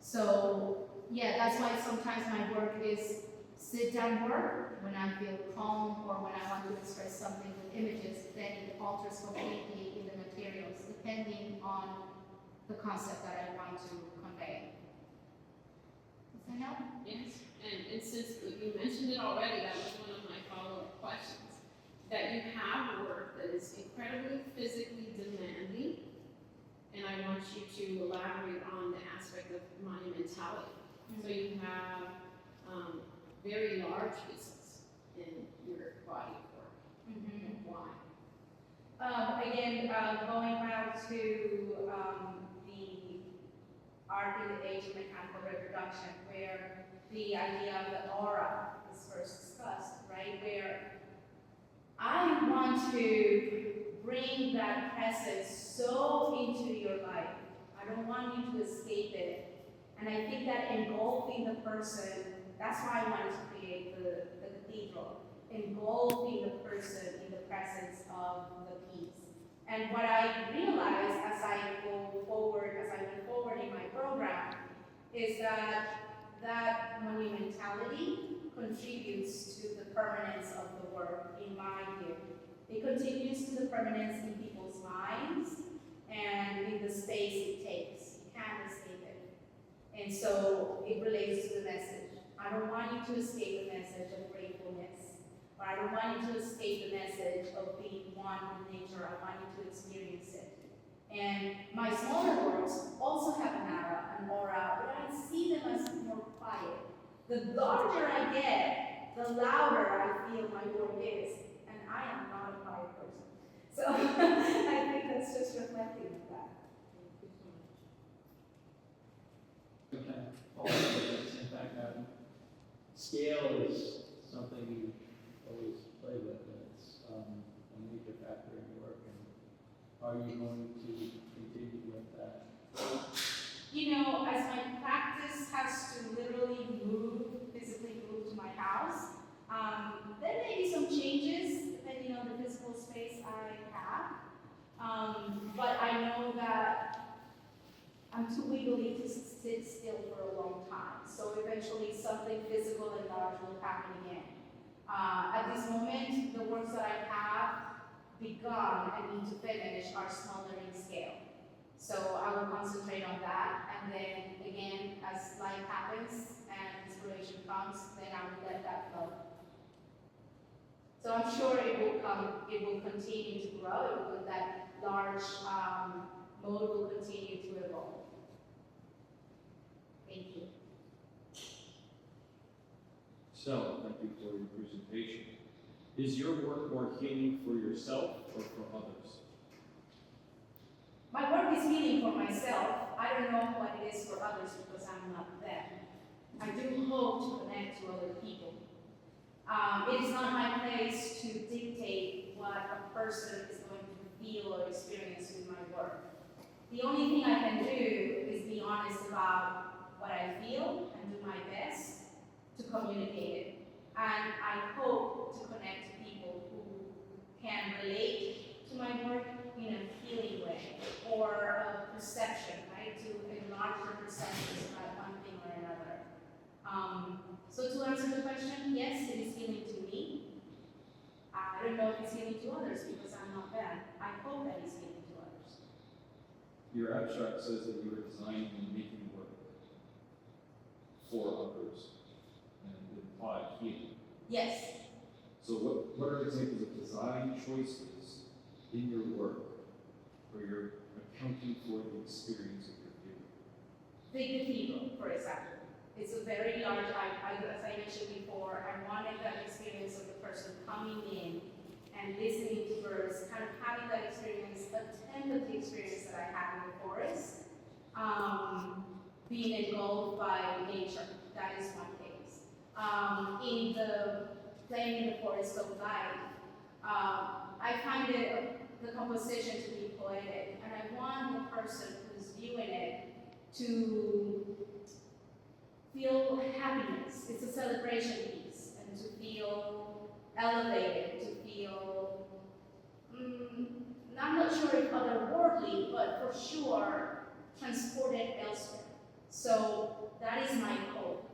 So yeah, that's why sometimes my work is sit-down work when I feel calm or when I want to express something with images. Then it alters completely in the materials depending on the concept that I want to convey. Does that help? Yes, and since you mentioned it already, that was one of my follow-up questions. That you have work that is incredibly physically demanding, and I want you to elaborate on the aspect of monumentality. Mm-hmm. So you have very large pieces in your body of work. Mm-hmm. Why? Again, going back to the art in the age of mechanical reproduction, where the idea of the aura is first discussed, right? Where I want to bring that presence so into your life. I don't want you to escape it. And I think that engulfing the person, that's why I wanted to create the cathedral, engulfing the person in the presence of the piece. And what I realized as I went forward in my program, is that monumentality contributes to the permanence of the work, in my view. It contributes to the permanence in people's minds and in the space it takes. You can't escape it. And so it relates to the message. I don't want you to escape the message of gratefulness, or I don't want you to escape the message of being one with nature. I want you to experience it. And my smaller works also have an aura, but I see them as more quiet. The larger I get, the louder I feel my work is, and I am not a quiet person. So I think that's just reflecting of that. In fact, scale is something you always play with, and it's a major factor in your work. And are you going to continue with that? You know, as my practice has to literally physically move to my house, there may be some changes depending on the physical space I have. But I know that I'm too wiggly to sit still for a long time. So eventually something physical and large will happen again. At this moment, the works that I have begun and need to finish are smaller in scale. So I will concentrate on that, and then again, as life happens and inspiration comes, then I will let that flow. So I'm sure it will continue to grow, that large mode will continue to evolve. Thank you. Stella, thank you for your presentation. Is your work more healing for yourself or for others? My work is healing for myself. I don't know what it is for others because I'm not them. I do hope to connect to other people. It is not my place to dictate what a person is going to feel or experience with my work. The only thing I can do is be honest about what I feel and do my best to communicate it. And I hope to connect to people who can relate to my work in a healing way, or a perception, right? To enlarge their perceptions about one thing or another. So to answer the question, yes, it is healing to me. I don't know if it's healing to others because I'm not them. I hope that it's healing to others. Your abstract says that you are designing and making work for others and imply healing. Yes. So what are examples of design choices in your work where you're accounting for the experience of your viewer? The cathedral, for example. It's a very large, as I mentioned before, I wanted that experience of the person coming in and listening to birds, kind of having that experience, a empathy experience that I had in the forest, being engulfed by nature. That is one case. In the playing in the forest of life, I find the composition to be poetic, and I want the person who's viewing it to feel happiness. It's a celebration piece, and to feel elevated, to feel, I'm not sure if otherworldly, but for sure transported elsewhere. So that is my hope,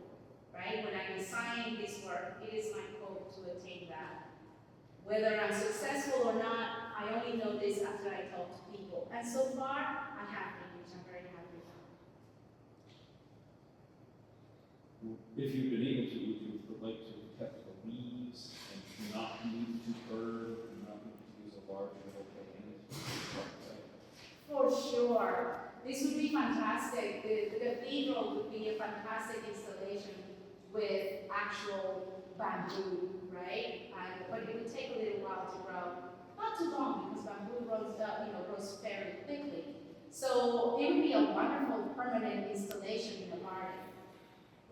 right? When I'm designing this work, it is my hope to attain that. Whether I'm successful or not, I only know this after I talk to people. And so far, I have been, which I'm very happy about. If you've been able to, would you like to have kept the leaves and not need to curve and not need to use a large metal hand? For sure. This would be fantastic. The cathedral would be a fantastic installation with actual bamboo, right? But it would take a little while to grow. Not too long, because bamboo grows fairly quickly. So it would be a wonderful permanent installation in the garden,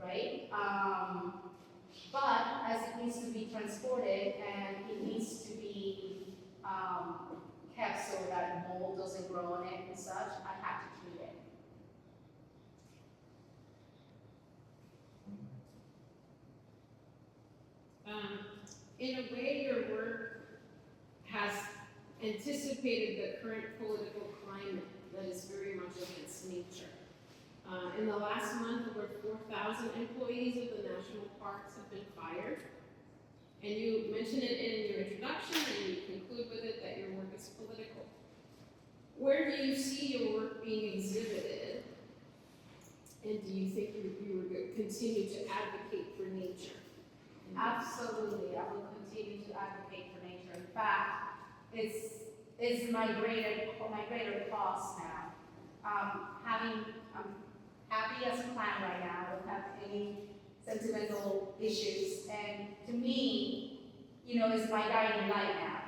right? But as it needs to be transported and it needs to be kept so that mold doesn't grow on it and such, I have to treat it. In a way, your work has anticipated the current political climate that is very much against nature. In the last month, over 4,000 employees of the national parks have been fired. And you mentioned it in your introduction, and you conclude with it that your work is political. Where do you see your work being exhibited? And do you think you would continue to advocate for nature? Absolutely, I will continue to advocate for nature. In fact, it's my greater cause now. I'm happy as a plant right now. I don't have any sentimental issues, and to me, it's my guiding light now.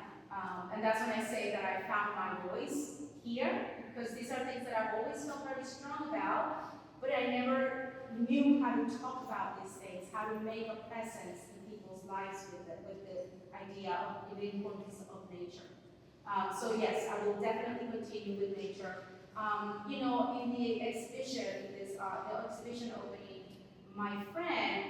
And that's when I say that I found my voice here, because these are things that I've always felt very strong about, but I never knew how to talk about these things, how to make a presence in people's lives with the idea of the importance of nature. So yes, I will definitely continue with nature. In the exhibition, the exhibition opening, my friend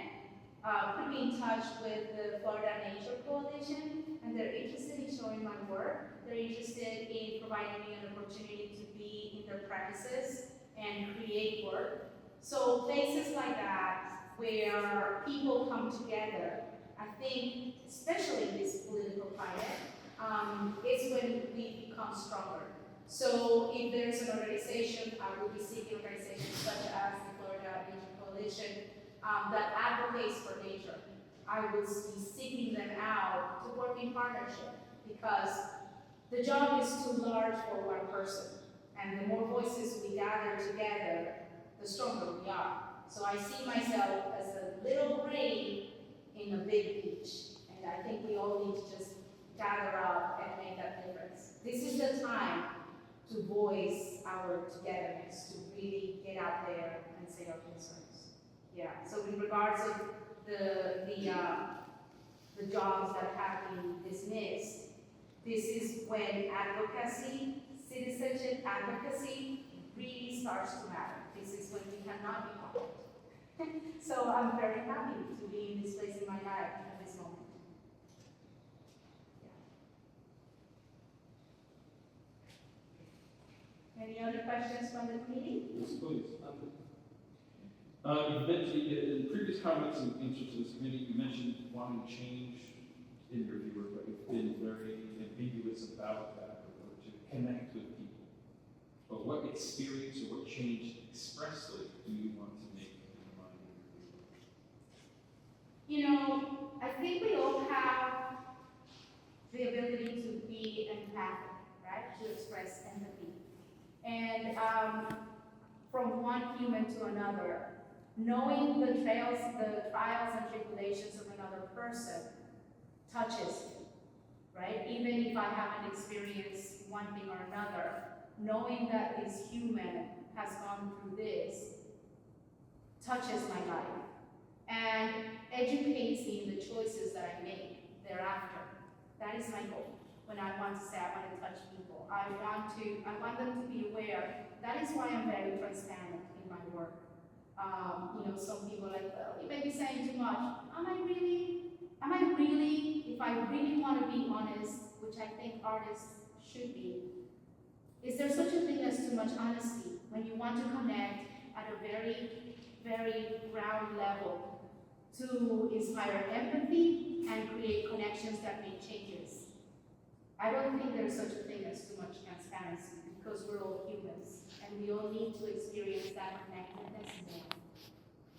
put me in touch with the Florida Nature Coalition, and they're interested in showing my work. They're interested in providing me an opportunity to be in their premises and create work. So places like that, where people come together, I think, especially in this political climate, it's when become stronger. So if there's an organization, I will be seeking organizations such as the Florida Nature Coalition that advocates for nature. I will be seeking them out to work in partnership because the job is too large for one person. And the more voices we gather together, the stronger we are. So I see myself as a little brain in a big beach. And I think we all need to just gather up and make that difference. This is the time to voice our togetherness, to really get out there and say our concerns. Yeah, so in regards of the jobs that have been dismissed, this is when advocacy, citizenship advocacy, really starts to matter. This is when we cannot be quiet. So I'm very happy to be in this place in my life at this moment. Yeah. Any other questions from the committee? Yes, please. You mentioned in previous comments and answers to this committee, you mentioned wanting change in your viewer, but you've been very ambiguous about that, or to connect with people. But what experience or what change expressly do you want to make in the mind of your viewer? You know, I think we all have the ability to be empathic, right? To express empathy. And from one human to another, knowing the trials and tribulations of another person touches me, right? Even if I haven't experienced one thing or another, knowing that this human has gone through this touches my life and educates me in the choices that I make thereafter. That is my goal. When I want to say I want to touch people, I want them to be aware. That is why I'm very transparent in my work. You know, some people are like, well, you may be saying too much. Am I really, if I really want to be honest, which I think artists should be, is there such a thing as too much honesty when you want to connect at a very, very ground level to inspire empathy and create connections that make changes? I don't think there's such a thing as too much transparency because we're all humans and we all need to experience that connectedness more.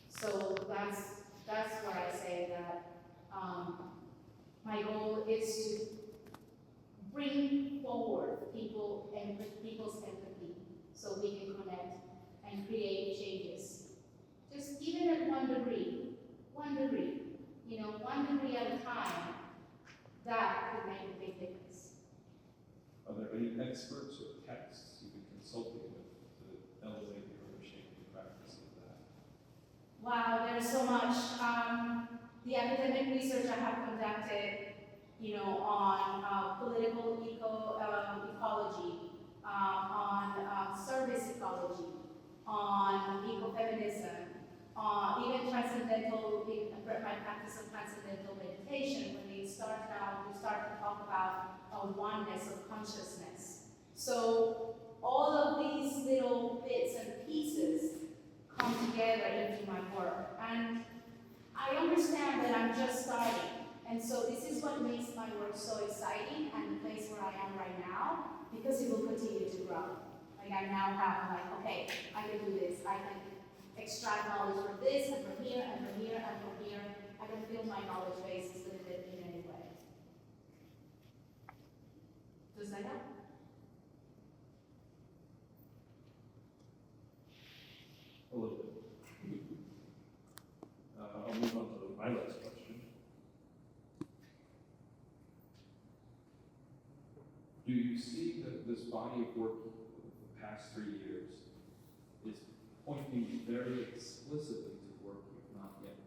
So that's why I say that my goal is to bring forward people's empathy so we can connect and create changes. Just even at 1 degree, you know, 1 degree at a time, that could make a big difference. Are there any experts or texts you've been consulting with to elevate your understanding and practice of that? Wow, there's so much. The academic research I have conducted, you know, on political ecology, on service ecology, on ecofeminism, even transcendental, my practice of transcendental meditation, when we start to talk about a oneness of consciousness. So all of these little bits and pieces come together into my work. And I understand that I'm just starting. And so this is what makes my work so exciting and the place where I am right now, because it will continue to grow. Like I now have, like, okay, I can do this. I can extract knowledge from this and from here and from here and from here. I can feel my knowledge base is limited in any way. Does that help? A little bit. I'll move on to my last question. Do you see that this body of work of the past 3 years is pointing very explicitly to work you've not yet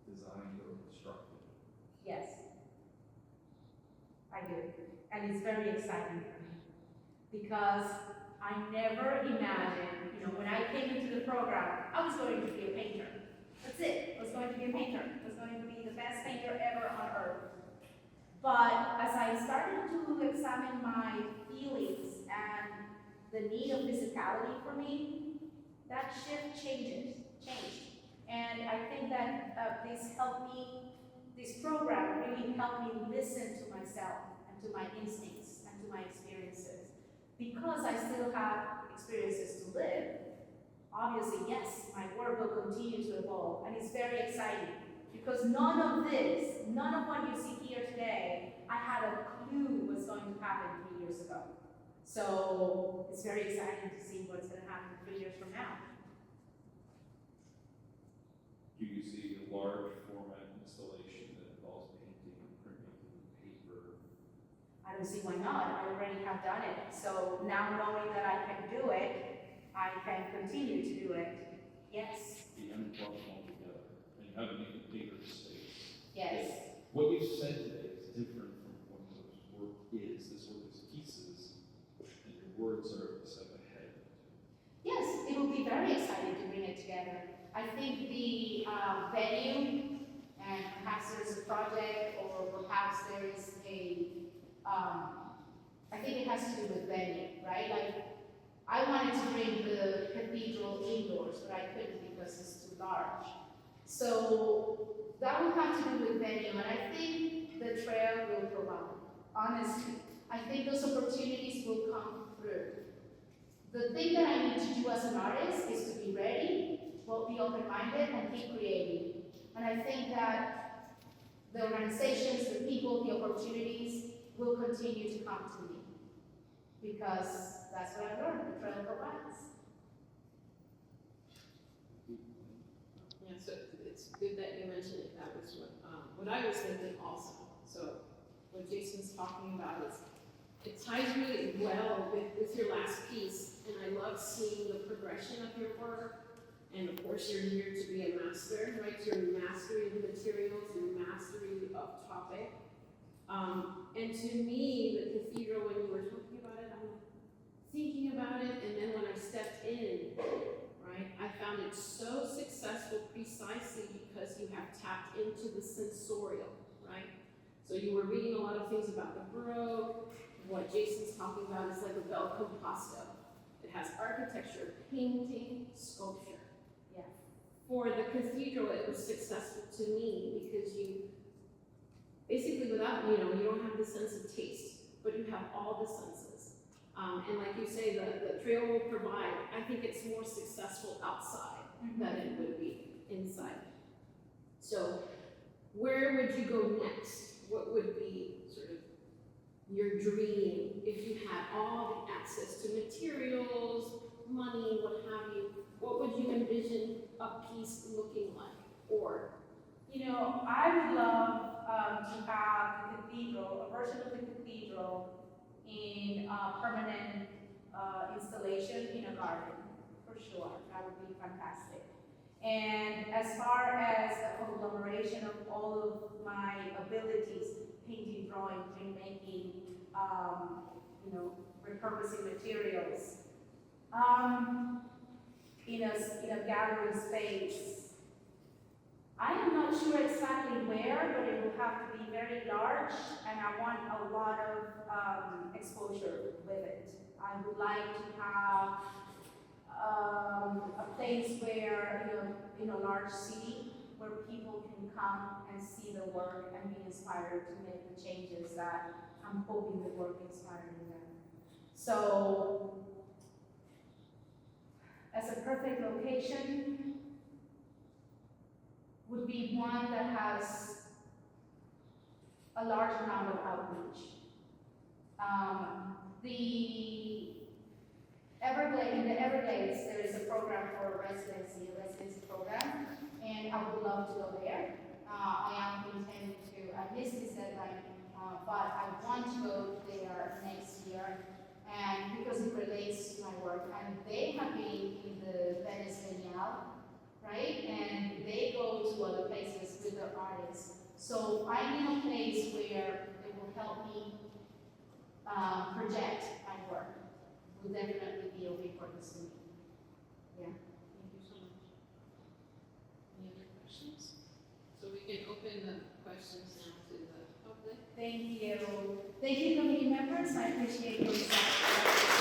designed or constructed? Yes, I do. And it's very exciting for me because I never imagined, you know, when I came into the program, I was going to be a painter. That's it. I was going to be a painter. I was going to be the best painter ever on earth. But as I started to examine my feelings and the need of physicality for me, that shift changed. And I think that this program really helped me listen to myself and to my instincts and to my experiences. because I still have experiences to live, obviously, yes, my work will continue to evolve, and it's very exciting. Because none of what you see here today, I had a clue was going to happen 3 years ago. So it's very exciting to see what's going to happen 3 years from now. Do you see a large format installation that involves painting, printing, paper? I don't see why not. I already have done it. So now knowing that I can do it, I can continue to do it. Yes. The unplugged altogether, and you have a bigger space. Yes. What you said today is different from what this work is. This work is pieces, and your words are a step ahead. Yes, it will be very exciting to bring it together. I think the venue, and perhaps there's a project, or perhaps there is I think it has to do with venue, right? Like, I wanted to bring the cathedral indoors, but I couldn't because it's too large. So that will have to do with venue, and I think the trail will provide. Honestly, I think those opportunities will come through. The thing that I need to do as an artist is to be ready, well, be open-minded, and keep creating. And I think that the organizations, the people, the opportunities will continue to come to me, because that's what I learned, the trail provides. Yeah, so it's good that you mentioned it. That was what I was thinking also. So what Jason's talking about is, it ties really well with your last piece, and I love seeing the progression of your work. And of course, you're here to be a master, right? Your mastery of the materials, your mastery of topic. And to me, the cathedral, when you were talking about it, I'm thinking about it, and then when I stepped in, right, I found it so successful precisely because you have tapped into the sensorial, right? So you were reading a lot of things about the Baroque. What Jason's talking about is like a bel composto. It has architecture, painting, sculpture. Yeah. For the cathedral, it was successful to me because you, basically without, you don't have the sense of taste, but you have all the senses. And like you say, the trail will provide. I think it's more successful outside than it would be inside. So where would you go next? What would be sort of your dream if you had all the access to materials, money, what have you? What would you envision a piece looking like? Or, I would love to have the cathedral, a version of the cathedral in a permanent installation in a garden, for sure. That would be fantastic. And as far as a conglomeration of all of my abilities, painting, drawing, printmaking, repurposing materials, in a gathering space. I am not sure exactly where, but it will have to be very large, and I want a lot of exposure with it. I would like to have a place where, in a large city, where people can come and see the work and be inspired to make the changes that I'm hoping the work inspired in them. So, as a perfect location, would be one that has a large amount of outreach. In the Everglades, there is a program for a residency program, and I would love to go there. I am intending to, I missed this deadline, but I want to go there next year, and because it relates to my work, and they have been in the Venice Biennale, right? And they go to other places with their artists. So finding a place where it will help me project my work will definitely be of importance to me. Yeah. thank you so much. Any other questions? So we can open the questions now to the public. Thank you. Thank you, committee members. I appreciate your support.